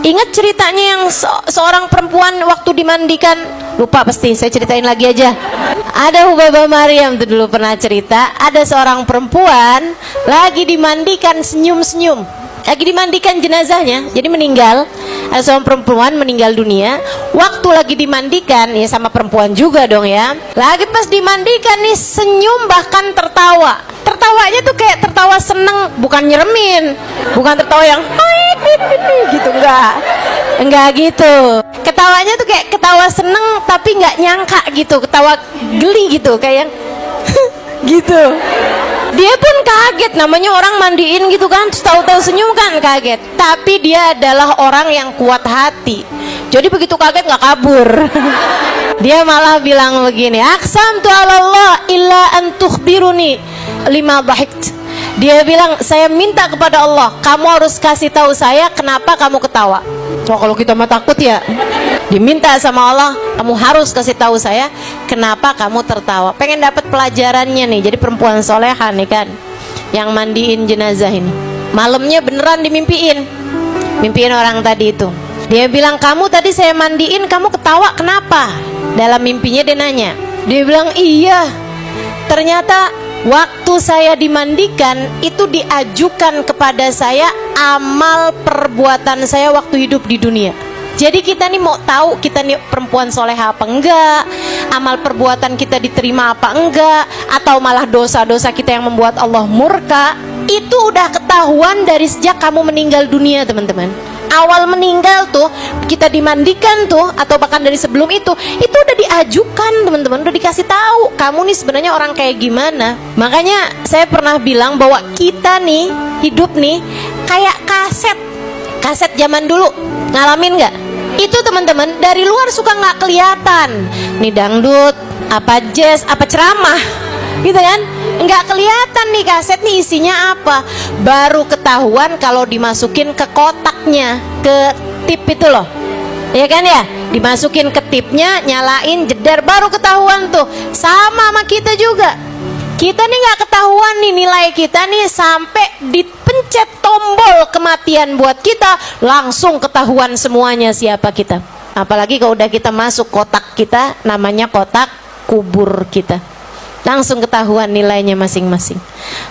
Ingat ceritanya yang seorang perempuan waktu dimandikan? Lupa pasti, saya ceritain lagi aja. Ada Hubabah Maryam tuh dulu pernah cerita, ada seorang perempuan lagi dimandikan senyum-senyum. Lagi dimandikan jenazahnya, jadi meninggal. Ada seorang perempuan meninggal dunia. Waktu lagi dimandikan, ya sama perempuan juga dong ya. Lagi pas dimandikan nih senyum bahkan tertawa. Tertawanya tuh kayak tertawa seneng, bukan nyeremin, bukan tertawa yang gitu, enggak gitu. Ketawanya tuh kayak ketawa seneng tapi nggak nyangka gitu, ketawa geli gitu, kayak yang gitu. Dia pun kaget, namanya orang mandiin gitu kan, tahu-tahu senyum kan, kaget. Tapi dia adalah orang yang kuat hati, jadi begitu kaget nggak kabur. Dia malah bilang begini, aqsamtu 'ala Allah illa an tukhbiruni lima dhahikt. Dia bilang, saya minta kepada Allah, kamu harus kasih tahu saya kenapa kamu ketawa. Oh, kalau kita mah takut ya. Diminta sama Allah, kamu harus kasih tahu saya kenapa kamu tertawa. Pengen dapat pelajarannya nih. Jadi perempuan soleha nih kan, yang mandiin jenazah ini. Malamnya beneran dimimpiin, mimpiin orang tadi itu. Dia bilang, kamu tadi saya mandiin, kamu ketawa kenapa? Dalam mimpinya dia nanya. Dia bilang, iya, ternyata waktu saya dimandikan itu diajukan kepada saya amal perbuatan saya waktu hidup di dunia. Jadi kita nih mau tahu kita nih perempuan soleha apa enggak, amal perbuatan kita diterima apa enggak, atau malah dosa-dosa kita yang membuat Allah murka. Itu udah ketahuan dari sejak kamu meninggal dunia, teman-teman. Awal meninggal tuh kita dimandikan tuh, atau bahkan dari sebelum itu udah diajukan, teman-teman, udah dikasih tahu kamu nih sebenarnya orang kayak gimana. Makanya saya pernah bilang bahwa kita nih hidup nih kayak kaset zaman dulu. Ngalamin nggak? Itu teman-teman dari luar suka nggak kelihatan. Nih dangdut, apa jazz, apa ceramah, gitu kan? Nggak kelihatan nih kaset nih isinya apa. Baru ketahuan kalau dimasukin ke kotaknya, ke tip itu loh, ya kan ya? Dimasukin ke tipnya, nyalain, jeder, baru ketahuan tuh. Sama kita juga. Kita nih nggak ketahuan nih nilai kita nih sampai dipencet tombol kematian buat kita, langsung ketahuan semuanya siapa kita. Apalagi kalau udah kita masuk kotak kita, namanya kotak kubur kita, langsung ketahuan nilainya masing-masing.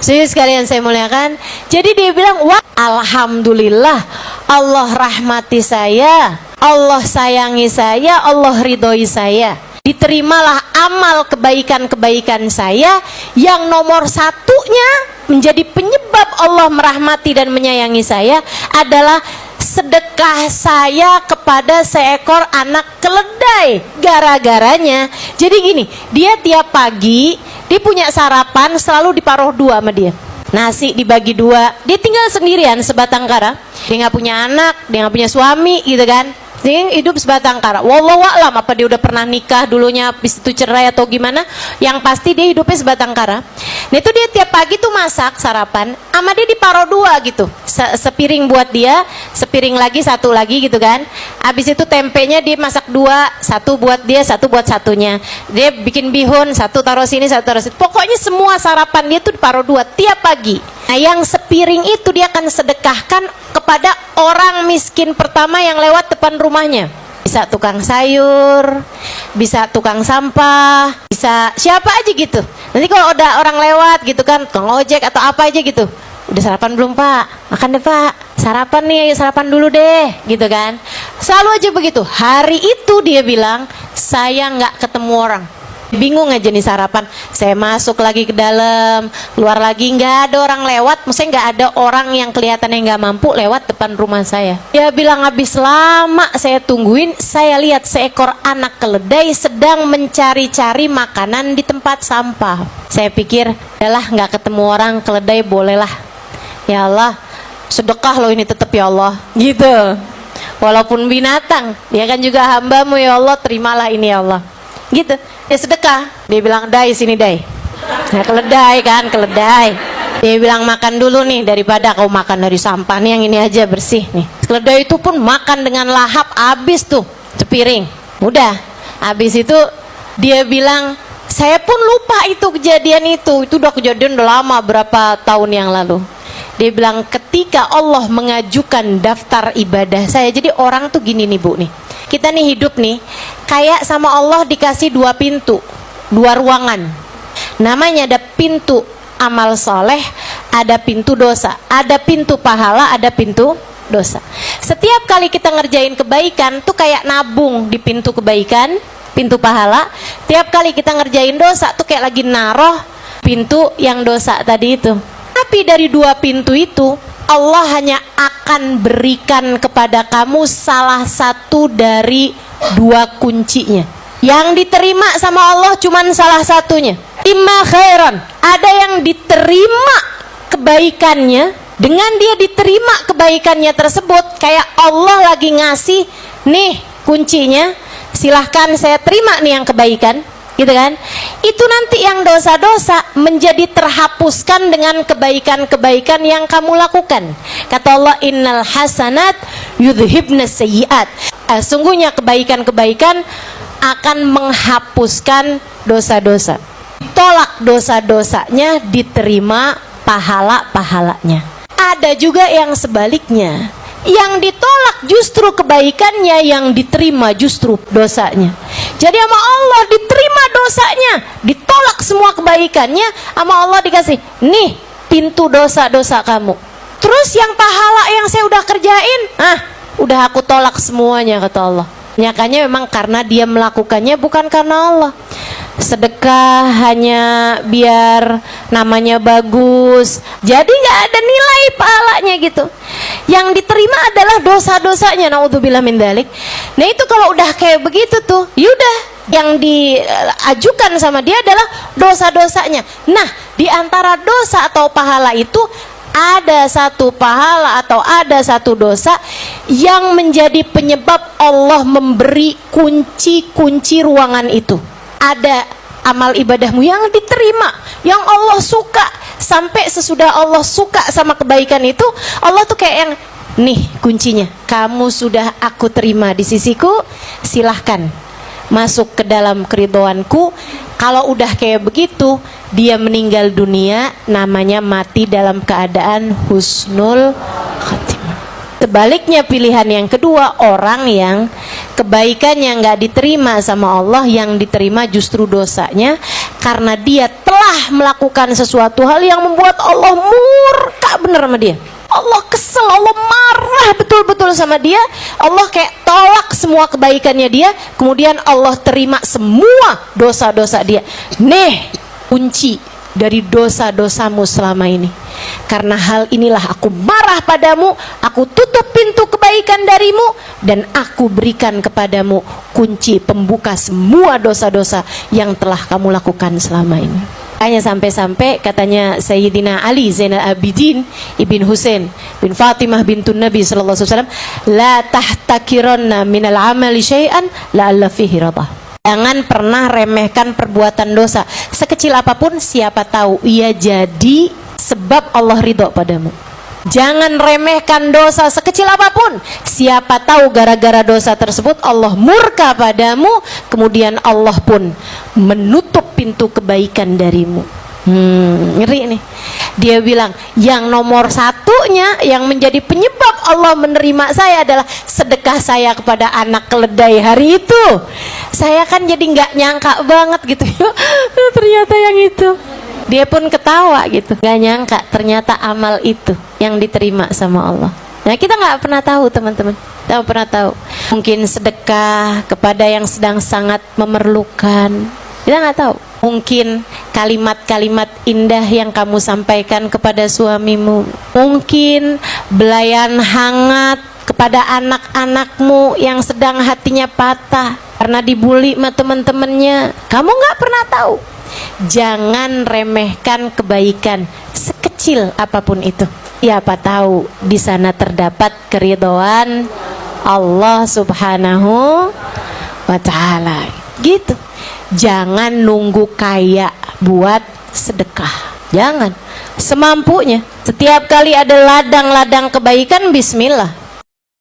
Jadi sekalian saya muliakan, jadi dia bilang, wah alhamdulillah Allah rahmati saya, Allah sayangi saya, Allah ridhoi saya. Diterimalah amal kebaikan-kebaikan saya, yang nomor satunya menjadi penyebab Allah merahmati dan menyayangi saya adalah sedekah saya kepada seekor anak keledai. Gara-garanya, jadi gini, dia tiap pagi dia punya sarapan selalu diparuh dua sama dia. Nasi dibagi dua, dia tinggal sendirian sebatang kara. Dia nggak punya anak, dia nggak punya suami, gitu kan. Dia hidup sebatang kara. Wallahu a'lam apa dia udah pernah nikah dulunya habis itu cerai atau gimana. Yang pasti dia hidupnya sebatang kara. Nah itu dia tiap pagi tuh masak sarapan, sama dia diparuh dua gitu. Sepiring buat dia, sepiring lagi, satu lagi gitu kan. Habis itu tempenya dia masak dua, satu buat dia, satu buat satunya. Dia bikin bihun, satu taruh sini, satu taruh situ. Pokoknya semua sarapan dia tuh diparuh dua tiap pagi. Nah yang sepiring itu dia akan sedekahkan kepada orang miskin pertama yang lewat depan rumahnya. Bisa tukang sayur, bisa tukang sampah, bisa siapa aja gitu. Nanti kalau udah orang lewat gitu kan, tukang ojek atau apa aja gitu, udah sarapan belum pak? Makan deh pak, sarapan nih, sarapan dulu deh, gitu kan. Selalu aja begitu. Hari itu dia bilang, saya nggak ketemu orang. Bingung aja nih sarapan, saya masuk lagi ke dalam, keluar lagi, nggak ada orang lewat. Maksudnya nggak ada orang yang kelihatannya nggak mampu lewat depan rumah saya. Dia bilang habis lama saya tungguin, saya lihat seekor anak keledai sedang mencari-cari makanan di tempat sampah. Saya pikir, yalah nggak ketemu orang, keledai bolehlah. Ya Allah, sedekah loh ini tetap ya Allah, gitu. Walaupun binatang, dia kan juga hambamu ya Allah, terimalah ini ya Allah. Gitu, dia sedekah. Dia bilang, dai sini dai. Nah, keledai kan, keledai. Dia bilang makan dulu nih, daripada kau makan dari sampah nih, yang ini aja bersih nih. Keledai itu pun makan dengan lahap, habis tuh sepiring. Udah, habis itu dia bilang, saya pun lupa itu kejadian itu udah kejadian udah lama, berapa tahun yang lalu. Dia bilang ketika Allah mengajukan daftar ibadah saya. Jadi orang tuh gini nih Bu nih, kita nih hidup nih kayak sama Allah dikasih dua pintu, dua ruangan. Namanya ada pintu amal soleh, ada pintu dosa. Ada pintu pahala, ada pintu dosa. Setiap kali kita ngerjain kebaikan tuh kayak nabung di pintu kebaikan, pintu pahala. Tiap kali kita ngerjain dosa tuh kayak lagi naruh pintu yang dosa tadi itu. Tapi dari dua pintu itu Allah hanya akan berikan kepada kamu salah satu dari dua kuncinya. Yang diterima sama Allah cuman salah satunya. Imma khairan, ada yang diterima kebaikannya. Dengan dia diterima kebaikannya tersebut, kayak Allah lagi ngasih nih kuncinya, silahkan saya terima nih yang kebaikan, gitu kan? Itu nanti yang dosa-dosa menjadi terhapuskan dengan kebaikan-kebaikan yang kamu lakukan. Kata Allah, innal hasanat yudhibnas sayyiat. Sungguhnya kebaikan-kebaikan akan menghapuskan dosa-dosa. Tolak dosa-dosanya, diterima pahala-pahalanya. Ada juga yang sebaliknya, yang ditolak justru kebaikannya, yang diterima justru dosanya. Jadi sama Allah diterima dosanya, ditolak semua kebaikannya, sama Allah dikasih nih pintu dosa-dosa kamu. Terus yang pahala yang saya udah kerjain, udah aku tolak semuanya, kata Allah. Nyakanya memang karena dia melakukannya, bukan karena Allah. Sedekah hanya biar namanya bagus, jadi nggak ada nilai pahalanya gitu. Yang diterima adalah dosa-dosanya, naudzubillah min dzalik. Nah itu kalau udah kayak begitu tuh, yaudah yang diajukan sama dia adalah dosa-dosanya. Nah di antara dosa atau pahala itu ada satu pahala atau ada satu dosa yang menjadi penyebab Allah memberi kunci-kunci ruangan itu. Ada amal ibadahmu yang diterima, yang Allah suka, sampai sesudah Allah suka sama kebaikan itu, Allah tuh kayak yang nih kuncinya, kamu sudah aku terima di sisiku, silahkan masuk ke dalam keridhoanku. Kalau udah kayak begitu, dia meninggal dunia, namanya mati dalam keadaan husnul khatimah. Sebaliknya pilihan yang kedua, orang yang kebaikannya nggak diterima sama Allah, yang diterima justru dosanya, karena dia telah melakukan sesuatu hal yang membuat Allah murka bener sama dia. Allah kesel, Allah marah betul-betul sama dia. Allah kayak tolak semua kebaikannya dia, kemudian Allah terima semua dosa-dosa dia. Nih kunci dari dosa-dosamu selama ini. Karena hal inilah aku marah padamu, aku tutup pintu kebaikan darimu, dan aku berikan kepadamu kunci pembuka semua dosa-dosa yang telah kamu lakukan selama ini. Hanya sampai-sampai katanya Sayyidina Ali Zainal Abidin Ibn Husain bin Fatimah bintun Nabi sallallahu alaihi wasallam, la tahtakiranna minal amali syai'an la'alla fihi radah. Jangan pernah remehkan perbuatan dosa sekecil apapun, siapa tahu ia jadi sebab Allah ridho padamu. Jangan remehkan dosa sekecil apapun, siapa tahu gara-gara dosa tersebut Allah murka padamu, kemudian Allah pun menutup pintu kebaikan darimu. Ngeri nih. Dia bilang yang nomor satunya yang menjadi penyebab Allah menerima saya adalah sedekah saya kepada anak keledai hari itu. Saya kan jadi nggak nyangka banget gitu. Ternyata yang itu. Dia pun ketawa gitu, gak nyangka ternyata amal itu yang diterima sama Allah. Nah kita gak pernah tahu teman-teman, kita pernah tahu. Mungkin sedekah kepada yang sedang sangat memerlukan, kita gak tahu. Mungkin kalimat-kalimat indah yang kamu sampaikan kepada suamimu, mungkin belayan hangat kepada anak-anakmu yang sedang hatinya patah karena dibully sama teman-temannya, kamu gak pernah tahu. Jangan remehkan kebaikan sekecil apapun itu. Siapa tahu di sana terdapat keridhaan Allah Subhanahu wa taala. Gitu. Jangan nunggu kaya buat sedekah. Jangan. Semampunya. Setiap kali ada ladang-ladang kebaikan, bismillah.